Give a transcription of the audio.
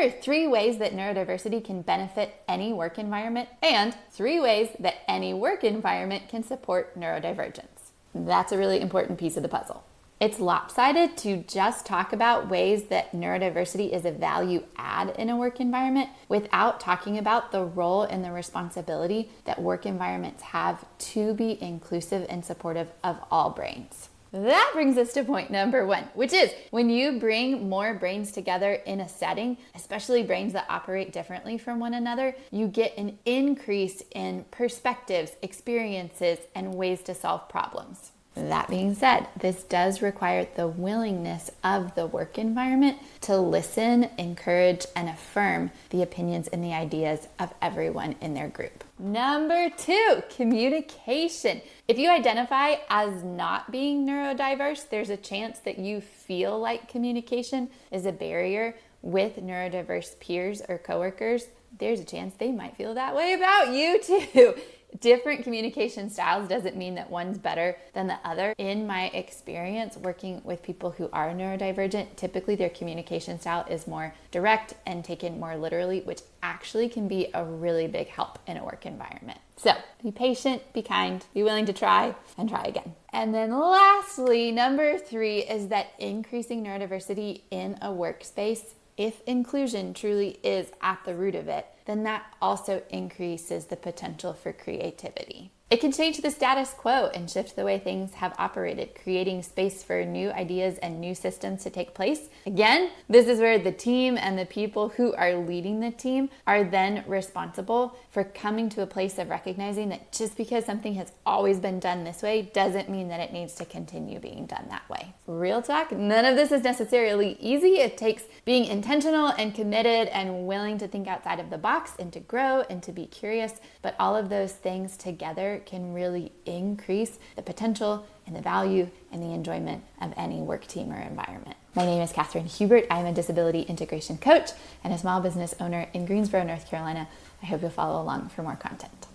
Here are 3 ways that neurodiversity can benefit any work environment and 3 ways that any work environment can support neurodivergence. That's a really important piece of the puzzle. It's lopsided to just talk about ways that neurodiversity is a value add in a work environment without talking about the role and the responsibility that work environments have to be inclusive and supportive of all brains. That brings us to point number 1, which is when you bring more brains together in a setting, especially brains that operate differently from one another, you get an increase in perspectives, experiences, and ways to solve problems. That being said, this does require the willingness of the work environment to listen, encourage, and affirm the opinions and the ideas of everyone in their group. Number 2, communication. If you identify as not being neurodiverse, there's a chance that you feel like communication is a barrier with neurodiverse peers or coworkers. There's a chance they might feel that way about you too. Different communication styles doesn't mean that one's better than the other. In my experience working with people who are neurodivergent, typically their communication style is more direct and taken more literally, which actually can be a really big help in a work environment. So be patient, be kind, be willing to try, and try again. And then lastly, number 3 is that increasing neurodiversity in a workspace, if inclusion truly is at the root of it, then that also increases the potential for creativity. It can change the status quo and shift the way things have operated, creating space for new ideas and new systems to take place. Again, this is where the team and the people who are leading the team are then responsible for coming to a place of recognizing that just because something has always been done this way doesn't mean that it needs to continue being done that way. Real talk, none of this is necessarily easy. It takes being intentional and committed and willing to think outside of the box and to grow and to be curious, but all of those things together can really increase the potential and the value and the enjoyment of any work team or environment. My name is Kathryn Hubert. I'm a disability integration coach and a small business owner in Greensboro, North Carolina. I hope you'll follow along for more content.